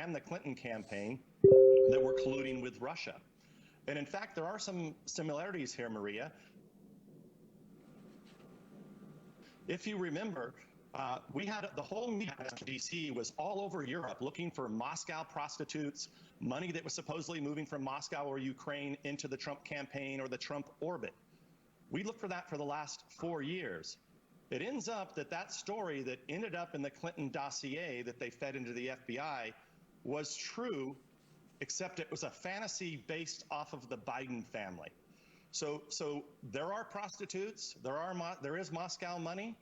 and the Clinton campaign that were colluding with Russia. And in fact, there are some similarities here, Maria. If you remember, we had the whole media in D.C. was all over Europe looking for Moscow prostitutes, money that was supposedly moving from Moscow or Ukraine into the Trump campaign or the Trump orbit. We looked for that for the last 4 years. It ends up that that story that ended up in the Clinton dossier that they fed into the FBI was true, except it was a fantasy based off of the Biden family. So there are prostitutes, there is Moscow money.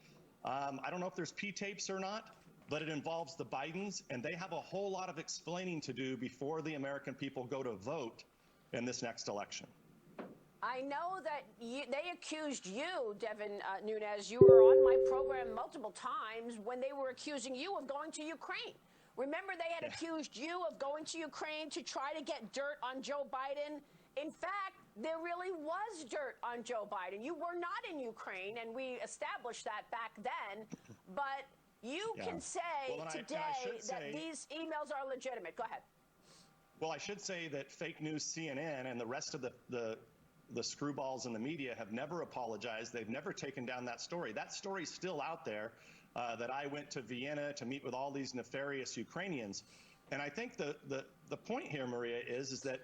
I don't know if there's P-tapes or not, but it involves the Bidens, and they have a whole lot of explaining to do before the American people go to vote in this next election. I know that they accused you, Devin Nunes. You were on my program multiple times when they were accusing you of going to Ukraine. Remember, they had accused you of going to Ukraine to try to get dirt on Joe Biden. In fact, there really was dirt on Joe Biden. You were not in Ukraine, and we established that back then. But you can say today that these emails are legitimate. Go ahead. Well, I should say that fake news CNN and the rest of the screwballs in the media have never apologized. They've never taken down that story. That story's still out there, that I went to Vienna to meet with all these nefarious Ukrainians. And I think the point here, Maria, is that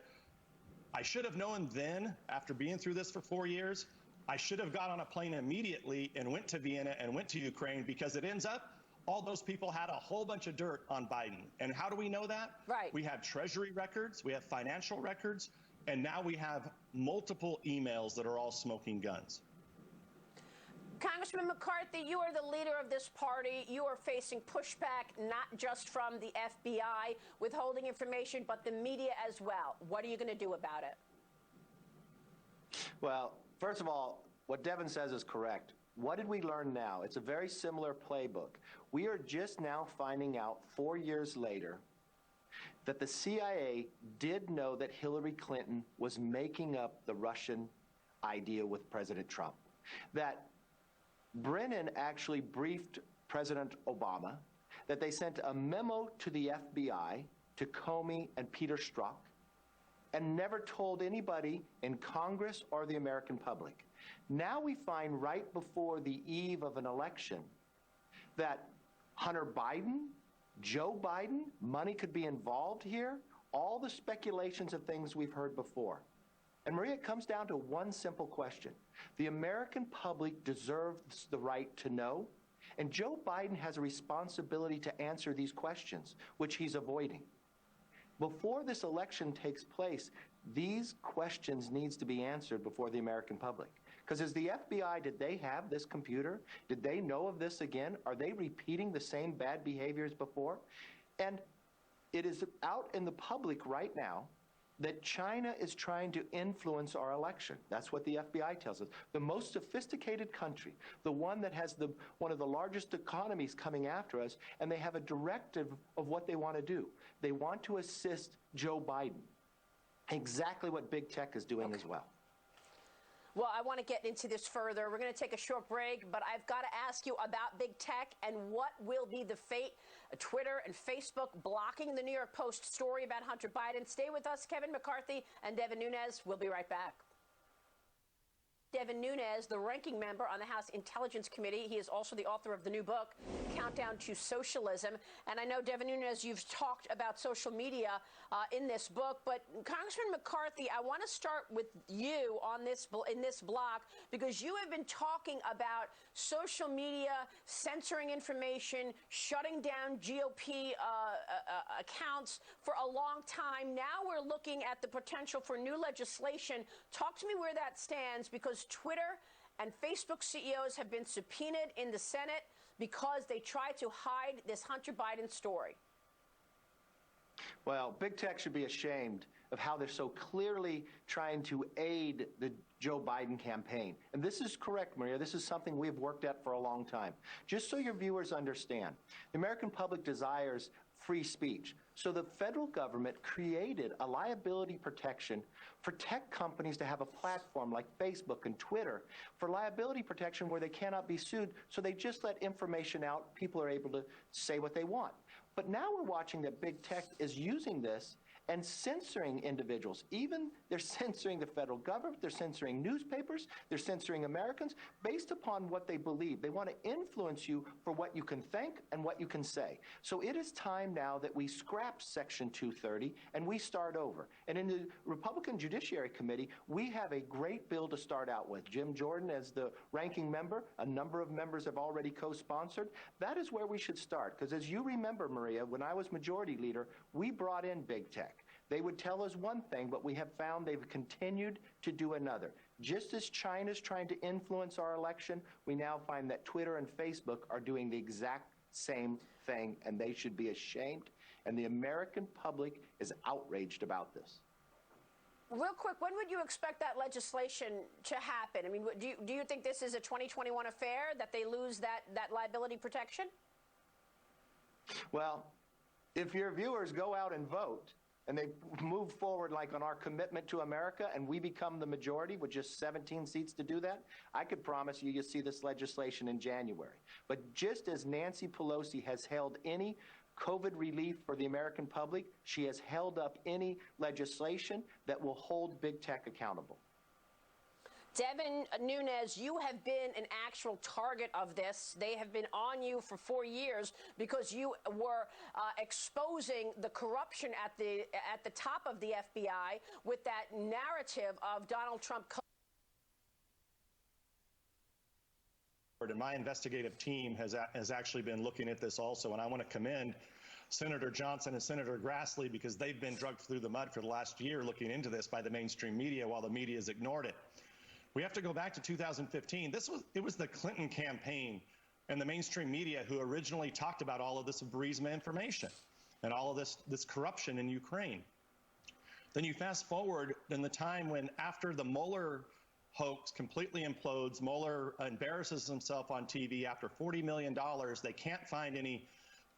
I should have known then, after being through this for 4 years, I should have got on a plane immediately and went to Vienna and went to Ukraine, because it ends up all those people had a whole bunch of dirt on Biden. And how do we know that? Right. We have Treasury records, we have financial records, and now we have multiple emails that are all smoking guns. Congressman McCarthy, you are the leader of this party. You are facing pushback not just from the FBI withholding information, but the media as well. What are you going to do about it? Well, first of all, what Devin says is correct. What did we learn now? It's a very similar playbook. We are just now finding out 4 years later that the CIA did know that Hillary Clinton was making up the Russian idea with President Trump. That Brennan actually briefed President Obama, that they sent a memo to the FBI, to Comey and Peter Strzok, and never told anybody in Congress or the American public. Now we find right before the eve of an election that Hunter Biden, Joe Biden, money could be involved here, all the speculations of things we've heard before. And Maria, it comes down to one simple question. The American public deserves the right to know, and Joe Biden has a responsibility to answer these questions, which he's avoiding. Before this election takes place, these questions needs to be answered before the American public. Because as the FBI, did they have this computer? Did they know of this again? Are they repeating the same bad behaviors before? And it is out in the public right now that China is trying to influence our election. That's what the FBI tells us. The most sophisticated country, the one that has one of the largest economies coming after us, and they have a directive of what they want to do. They want to assist Joe Biden. Exactly what big tech is doing as well. Well, I want to get into this further. We're going to take a short break, but I've got to ask you about big tech and what will be the fate of Twitter and Facebook blocking the New York Post story about Hunter Biden. Stay with us, Kevin McCarthy and Devin Nunes. We'll be right back. Devin Nunes, the ranking member on the House Intelligence Committee. He is also the author of the new book, Countdown to Socialism. And I know, Devin Nunes, you've talked about social media in this book, but Congressman McCarthy, I want to start with you on in this block, because you have been talking about social media censoring information, shutting down GOP accounts for a long time. Now we're looking at the potential for new legislation. Talk to me where that stands, because Twitter and Facebook CEOs have been subpoenaed in the Senate because they tried to hide this Hunter Biden story. Well, big tech should be ashamed of how they're so clearly trying to aid the Joe Biden campaign. And this is correct, Maria. This is something we've worked at for a long time. Just so your viewers understand, the American public desires free speech. So the federal government created a liability protection for tech companies to have a platform like Facebook and Twitter for liability protection where they cannot be sued. So they just let information out. People are able to say what they want. But now we're watching that big tech is using this and censoring individuals. Even they're censoring the federal government, they're censoring newspapers, they're censoring Americans based upon what they believe. They want to influence you for what you can think and what you can say. So it is time now that we scrap Section 230 and we start over. And in the Republican Judiciary Committee, we have a great bill to start out with. Jim Jordan as the ranking member, a number of members have already co-sponsored. That is where we should start, because as you remember, Maria, when I was majority leader, we brought in big tech. They would tell us one thing, but we have found they've continued to do another. Just as China's trying to influence our election, we now find that Twitter and Facebook are doing the exact same thing, and they should be ashamed. And the American public is outraged about this. Real quick, when would you expect that legislation to happen? I mean, do you think this is a 2021 affair, that they lose that liability protection? Well, if your viewers go out and vote, and they move forward like on our commitment to America, and we become the majority with just 17 seats to do that, I could promise you you'll see this legislation in January. But just as Nancy Pelosi has held any COVID relief for the American public, she has held up any legislation that will hold big tech accountable. Devin Nunes, you have been an actual target of this. They have been on you for 4 years because you were exposing the corruption at the top of the FBI with that narrative of Donald Trump. And my investigative team has actually been looking at this also, and I want to commend Senator Johnson and Senator Grassley, because they've been dragged through the mud for the last year looking into this by the mainstream media while the media has ignored it. We have to go back to 2015. It was the Clinton campaign and the mainstream media who originally talked about all of this Burisma information and all of this corruption in Ukraine. Then you fast forward in the time when, after the Mueller hoax completely implodes, Mueller embarrasses himself on TV after $40 million. They can't find any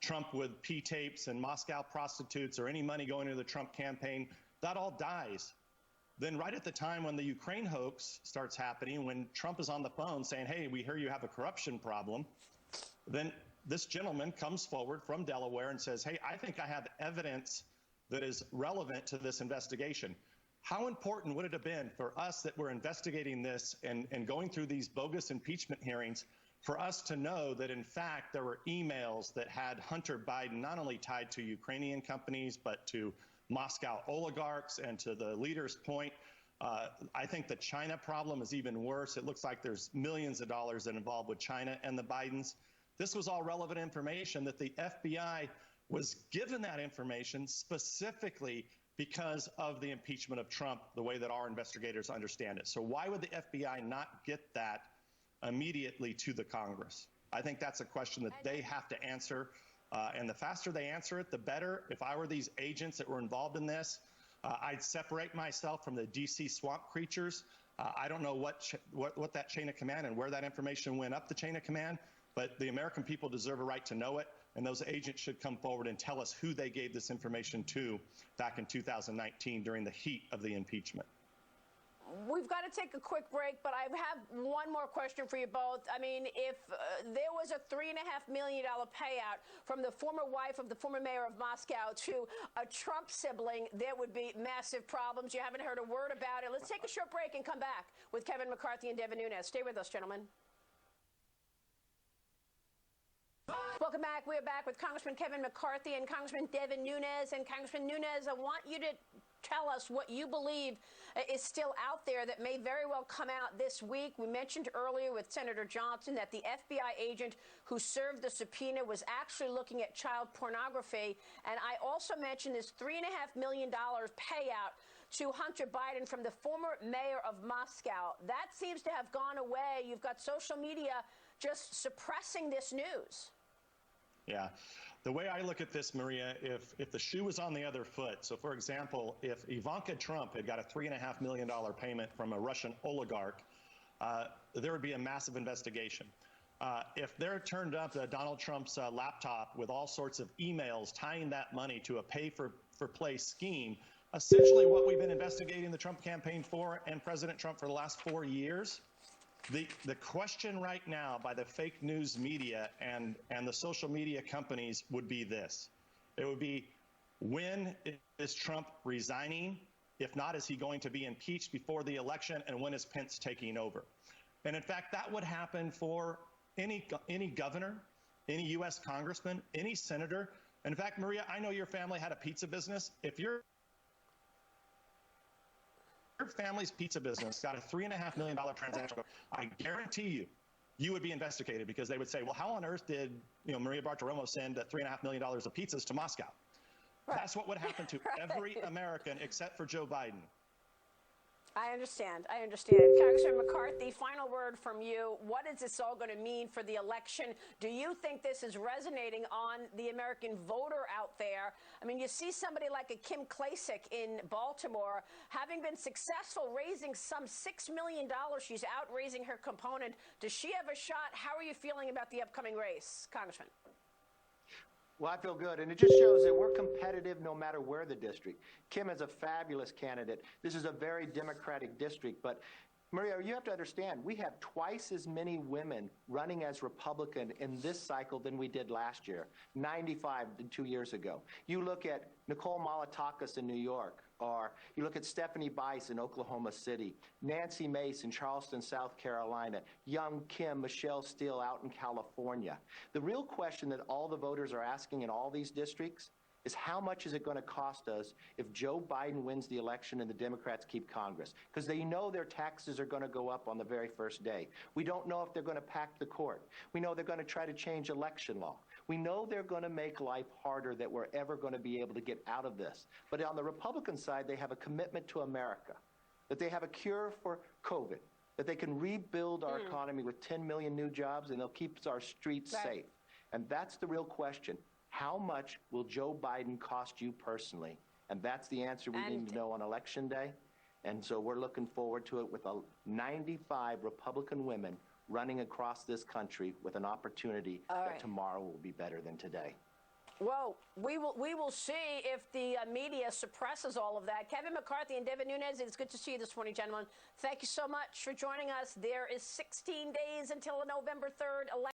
Trump with P-tapes and Moscow prostitutes or any money going into the Trump campaign. That all dies. Then right at the time when the Ukraine hoax starts happening, when Trump is on the phone saying, hey, we hear you have a corruption problem, then this gentleman comes forward from Delaware and says, hey, I think I have evidence that is relevant to this investigation. How important would it have been for us that we're investigating this and going through these bogus impeachment hearings for us to know that, in fact, there were emails that had Hunter Biden not only tied to Ukrainian companies, but to Moscow oligarchs? And to the leader's point, I think the China problem is even worse. It looks like there's millions of dollars involved with China and the Bidens. This was all relevant information that the FBI was given that information specifically because of the impeachment of Trump, the way that our investigators understand it. So why would the FBI not get that immediately to the Congress? I think that's a question that they have to answer. And the faster they answer it, the better. If I were these agents that were involved in this, I'd separate myself from the D.C. swamp creatures. I don't know what that chain of command and where that information went up the chain of command, but the American people deserve a right to know it, and those agents should come forward and tell us who they gave this information to back in 2019 during the heat of the impeachment. We've got to take a quick break, but I have one more question for you both. I mean, if there was a $3.5 million payout from the former wife of the former mayor of Moscow to a Trump sibling, there would be massive problems. You haven't heard a word about it. Let's take a short break and come back with Kevin McCarthy and Devin Nunes. Stay with us, gentlemen. Welcome back. We are back with Congressman Kevin McCarthy and Congressman Devin Nunes. And Congressman Nunes, I want you to tell us what you believe is still out there that may very well come out this week. We mentioned earlier with Senator Johnson that the FBI agent who served the subpoena was actually looking at child pornography. And I also mentioned this $3.5 million payout to Hunter Biden from the former mayor of Moscow. That seems to have gone away. You've got social media just suppressing this news. Yeah. The way I look at this, Maria, if the shoe was on the other foot, so for example, if Ivanka Trump had got a $3.5 million payment from a Russian oligarch, there would be a massive investigation. If they're turned up Donald Trump's laptop with all sorts of emails tying that money to a pay-for-play scheme, essentially what we've been investigating the Trump campaign for and President Trump for the last 4 years, the question right now by the fake news media and the social media companies would be this. It would be, when is Trump resigning? If not, is he going to be impeached before the election? And when is Pence taking over? And in fact, that would happen for any governor, any U.S. congressman, any senator. In fact, Maria, I know your family had a pizza business. If your family's pizza business got a $3.5 million transaction, I guarantee you would be investigated, because they would say, well, how on earth did Maria Bartiromo send $3.5 million of pizzas to Moscow? Right. That's what would happen to every American except for Joe Biden. I understand. Congressman McCarthy, final word from you. What is this all going to mean for the election? Do you think this is resonating on the American voter out there? I mean, you see somebody like a Kim Klacik in Baltimore having been successful raising some $6 million. She's out raising her component. Does she have a shot? How are you feeling about the upcoming race, Congressman? Well, I feel good, and it just shows that we're competitive no matter where the district. Kim is a fabulous candidate. This is a very Democratic district, but Maria, you have to understand, we have twice as many women running as Republican in this cycle than we did last year, 95 than 2 years ago. You look at Nicole Malatakis in New York, or you look at Stephanie Bice in Oklahoma City, Nancy Mace in Charleston, South Carolina, young Kim, Michelle Steele out in California. The real question that all the voters are asking in all these districts is, how much is it going to cost us if Joe Biden wins the election and the Democrats keep Congress? Because they know their taxes are going to go up on the very first day. We don't know if they're going to pack the court. We know they're going to try to change election law. We know they're going to make life harder, that we're ever going to be able to get out of this. But on the Republican side, they have a commitment to America, that they have a cure for COVID, that they can rebuild our economy with 10 million new jobs, and they'll keep our streets safe. And that's the real question. How much will Joe Biden cost you personally? And that's the answer we need to know on Election Day. And so we're looking forward to it, with 95 Republican women running across this country with an opportunity that tomorrow will be better than today. Well, we will see if the media suppresses all of that. Kevin McCarthy and Devin Nunes, it's good to see you this morning, gentlemen. Thank you so much for joining us. There is 16 days until November 3rd election.